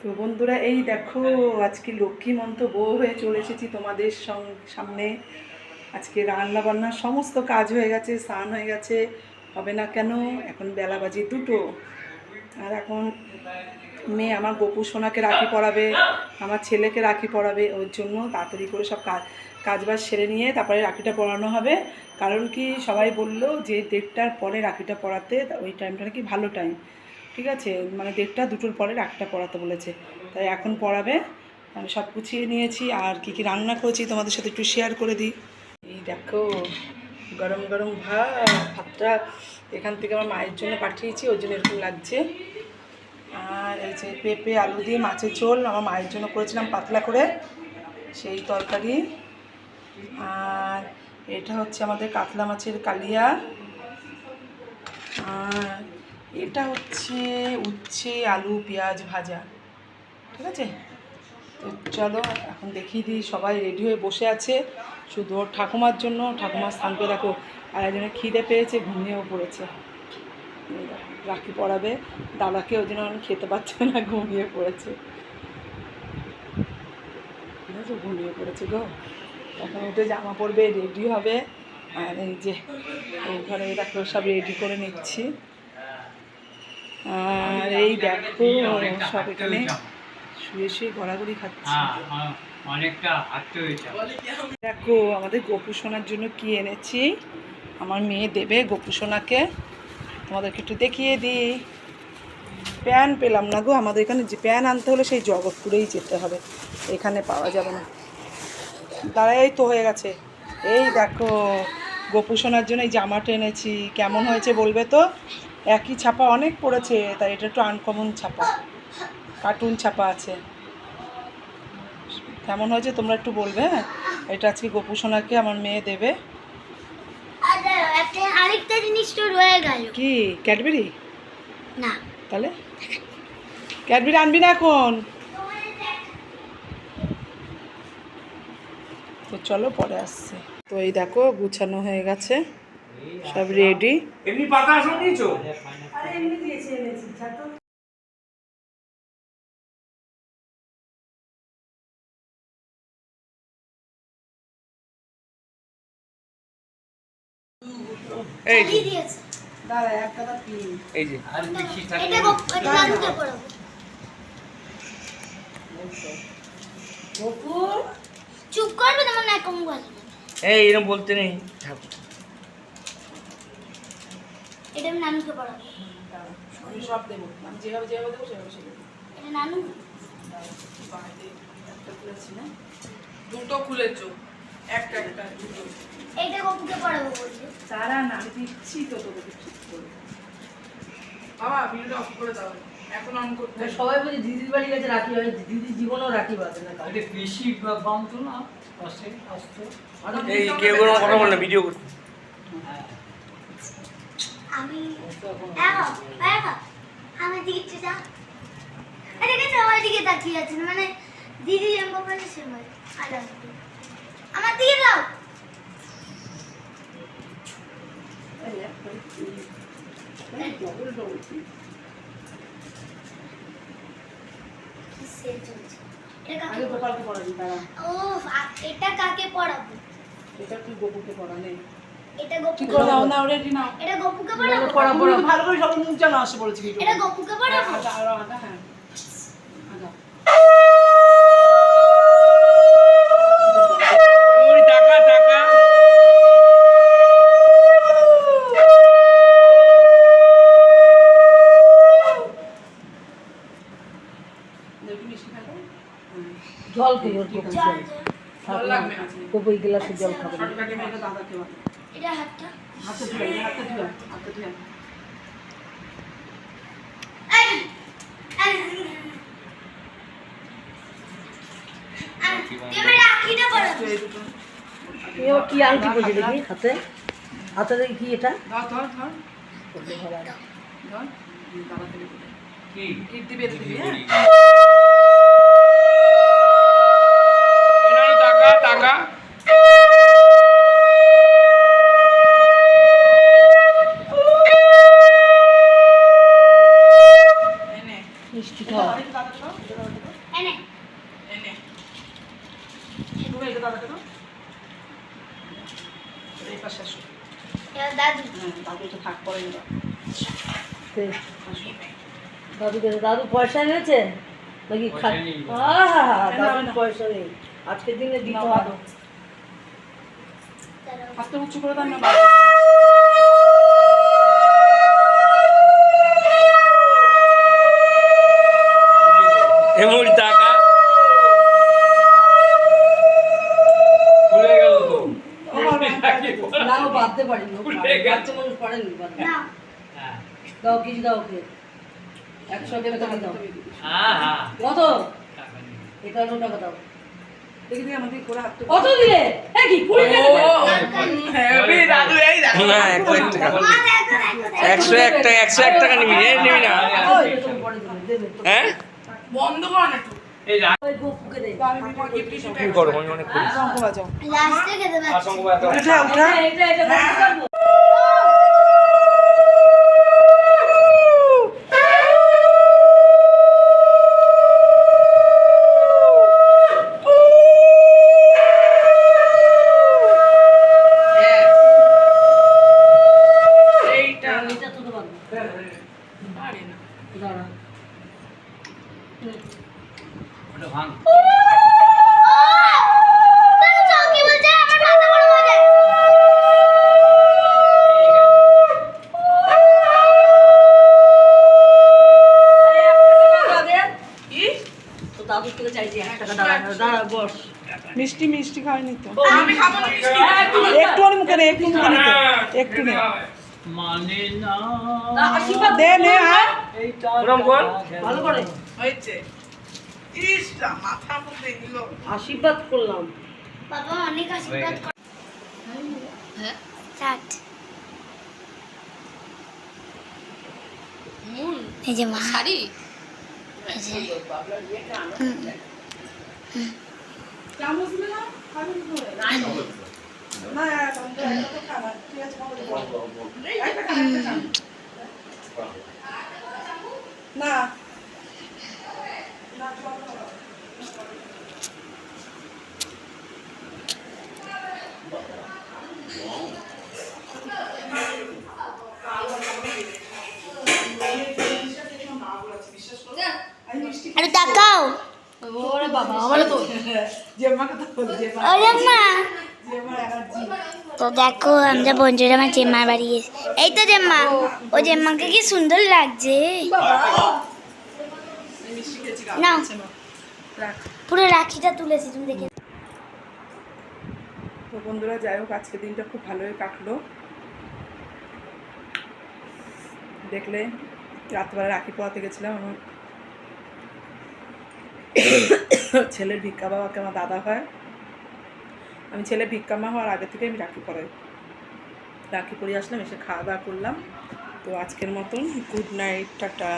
তো বন্ধুরা, এই দেখো আজকে লক্ষ্মীমন্ত বউ হয়ে চলে এসেছি তোমাদের সামনে। আজকে রান্না বান্নার সমস্ত কাজ হয়ে গেছে, স্নান হয়ে গেছে। হবে না কেন? এখন বেলা বাজে 2টো। আর এখন মেয়ে আমার গপু সোনাকে রাখি পরাবে, আমার ছেলেকে রাখি পরাবে। ওর জন্য তাড়াতাড়ি করে সব কাজবাজ সেরে নিয়ে তারপরে রাখিটা পরানো হবে। কারণ কি, সবাই বললো যে 1:30টার পরে রাখিটা পরাতে, ওই টাইমটা নাকি ভালো টাইম। ঠিক আছে, মানে 1:30 2টোর পরে রাখিটা পরাতে বলেছে, তাই এখন পরাবে। আমি সব গুছিয়ে নিয়েছি। আর কি কি রান্না করেছি তোমাদের সাথে একটু শেয়ার করে দিই। এই দেখো গরম গরম ভাতটা এখান থেকে আমার মায়ের জন্য পাঠিয়েছি, ওই জন্য এরকম লাগছে। আর এই যে পেঁপে আলু দিয়ে মাছের ঝোল আমার মায়ের জন্য করেছিলাম পাতলা করে, সেই তরকারি। আর এটা হচ্ছে আমাদের কাতলা মাছের কালিয়া। আর এটা হচ্ছে উচ্ছে আলু পেঁয়াজ ভাজা। ঠিক আছে, তো চলো এখন দেখিয়ে দিই। সবাই রেডি হয়ে বসে আছে, শুধু ওর ঠাকুমার জন্য। ঠাকুমা স্নান করে দেখো, আর একজনের খিদে পেয়েছে, ঘুমিয়েও পড়েছে। রাখি পরাবে দাদাকে, ওই জন্য খেতে পারছে না, ঘুমিয়ে পড়েছে। ঠিক আছে, ঘুমিয়ে পড়েছে গো। এখন উঠে জামা পরবে, রেডি হবে। আর এই যে এই ঘরে দেখো সব রেডি করে নিচ্ছি। আর এই দেখো সব এখানে শুয়ে শুয়ে ঘোরাঘুরি খাচ্ছে। দেখো আমাদের গোপু সোনার জন্য কি এনেছি। আমার মেয়ে দেবে গোপু সোনাকে, তোমাদেরকে একটু দেখিয়ে দিই। প্যান পেলাম না গো, আমাদের এখানে যে প্যান আনতে হলে সেই জগৎপুরেই যেতে হবে, এখানে পাওয়া যাবে না। দাঁড়াই তো হয়ে গেছে। এই দেখো গোপু সোনার জন্য এই জামাটা এনেছি। কেমন হয়েছে বলবে তো? একই ছাপা অনেক পড়েছে, তাই এটা একটু আনকমন ছাপা, কার্টুন ছাপা আছে। কেমন হয়েছে তোমরা একটু বলবে। হ্যাঁ, এটা আজকে গোপু সোনাকে আমার মেয়ে দেবে। আরেকটা জিনিস তো রয়ে গেল। কি? ক্যাডবেরি? না। তাহলে ক্যাডবেরি আনবি না এখন? তো চলো পরে আসছে। তো এই দেখো গুছানো হয়ে গেছে, সব রেডি। এমনি পাতা আসন নিয়েছো? আরে এমনি দিয়েছি, এনেছি ছাতো। এই যে দিয়েছে। দাঁড়া একটা দা কি এই যে আর দেখি এটা এটা নানুকে পড়াবো। গপু চুপ করবে না, মানে কম বল। এই এরকম বলতে নেই। এটা আমি নানুকে পড়াবো। আমি সব দেবো, আমি যেভাবে যেভাবে দেবো সেভাবে সেভাবে। এটা নানু। একটা খুলেছি না, দুটো খুলেছো, একটা একটা দুটো। এটা গপুকে পড়াবো বলছে। তারা না, আমি দিচ্ছি তো তোদেরকে ঠিক করে। বাবা ভিডিওটা অফ করে দাও, এখন অন করতে। সবাই বলছে দিদির বাড়ি গেছে রাখি হয়, দিদি জীবনেও রাখি বাঁধে না। এটা বেশি বাঁধতো না পাশে আসতো। এই কেউ কোনো কথা বলে না, ভিডিও করতে। আমি আমার দিকে যা। এদিকে সবাই দিকে তাকিয়ে আছে, মানে দিদি যেমন বলছে সেমন। আমার দিকে দাও। আগে গোপালকে পড়াবি, তারা এটা কাকে পড়াবো? এটা তুই গপুকে পড়া নেই। এটা গপু কি করে নাও, নাও রেডি নাও। এটা গপুকে পড়াবো। পড়া পড়া ভালো করে সব মুখ জানা আসে বলেছি ভিডিও। এটা গপুকে পড়াবো। আদা আর আদা, হ্যাঁ আদা। ওই টাকা টাকা দেখি মিষ্টি খাবে। জল খেয়ে ওর গোপন জল ভালো লাগবে না। গোপন গ্লাসে জল খাবে না। শর্টকাটে মেয়েটা দাদাকে বলে। এটা হাতটা। হাতে ধুয়ে, হাতে ধুয়ে, হাতে ধুয়ে। এই তুমি রাখিটা পড়াবো। এই দুটো এ ও কি আংটি পড়ছে দেখি হাতে, হাতে দেখি কি এটা? ধর ধর ধর করতে ভালো লাগে। ধর, দাদাকে দিবি। কি গিফট দিবি, দিবি হ্যাঁ। এনার টাকা টাকা এনে মিষ্টি খাওয়া। অনেক দাদা সব এনে এনে তুমি এটা দাদা কেন এই পাশে আসো। এবার দাদু হ্যাঁ দাদু তো থাক পরে নেবা। দাদু কে দাদু পয়সা এনেছে নাকি পয়সা নেই। দাদু পয়সা নেই আজকের দিনে দিতে নাও, হবে দাদু। দাঁড়াও। হাতটা উঁচু করে দেন না বাবা। এমন টাকা খুলে গেল তো ও বাবা, নাও বাঁধতে পারিনি ভুলে গেছে। বাচ্চা মানুষ পারেনি বাঁধতে। নাও হ্যাঁ দাও কিছু দাও ওকে 100 টাকা দাও হ্যাঁ কত টাকা নেই। 51 টাকা দাও দেখি দিই আমাদের করে হাতটা কত দিলে এ কি 20 টাকা দিলে? হেভি দাদু এই দেখো। না 1 লাখ টাকা মা দেখো দেখো 101 টাকা নিবি নিবি না ওই তো তুমি পরে দেবে, দেবে তো। হ্যাঁ বন্ধ কর না একটু। এই রাখ ওই গপুকে দে তো আমি তোমার গিফট হিসেবে কি করো আমি অনেক করি শঙ্খ বাজাও। লাস্টে খেতে আর পাচ্ছি সঙ্গ বাদ উঠা উঠা। এটা বলতে পারবো এইটা এটা তো পারবো পারি না। দাঁড়া ওটা ভাঙ দাদু চৌকি বলছে আমার মাথা গরম হয়ে যায় কি? তো দাদু থেকে চাইছি 1 টাকা দাঁড়া দাঁড়া বস মিষ্টি মিষ্টি খাওয়ানি তো। আমি খাবো না মিষ্টি। একটু আর মুখে নে, একটু মুখে নিতে। একটু নে। মানে না না আশীর্বাদ দে নে হ্যাঁ। এইটা ওরম কর ভালো করে হয়েছে। ইসটা মাথা মধ্যে দিল। আশীর্বাদ করলাম বাবা অনেক আশীর্বাদ করে হ্যাঁ স্টার্ট এই যে মা শাড়ি চামচ নে না? খাবি কি করে? না, বন্ধ একটা তো খাবা। ঠিক আছে, খাবো। একটা খা, একটা খা। না। না, চলো না। আরে তাকাও ওরে বাবা আমারে তো জেম্মাকে তো বল, জেম্মা। ওরে মা জেম্মার অ্যালার্জি। তো দেখো আমরা বন্ধুরা আমার জেম্মার বাড়ি এসে এই তো জেম্মা ও জেম্মাকে কি সুন্দর লাগছে এই মিষ্টি খেয়েছি, গা নাও। লাগছে না। রাখ। পুরো রাখিটা তুলেছি তুমি দেখে তো বন্ধুরা যাই হোক আজকে দিনটা খুব ভালোই কাটলো। দেখলে রাত্রবেলা রাখি পড়াতে গেছিলাম। আমার ছেলের ভিক্ষা বাবাকে আমার দাদা হয়। আমি ছেলে ভিক্ষা মা হওয়ার আগে থেকে আমি রাখি পড়াই। রাখি পরিয়ে আসলাম, এসে খাওয়া দাওয়া করলাম। তো আজকের মতন গুড নাইট, টাটা।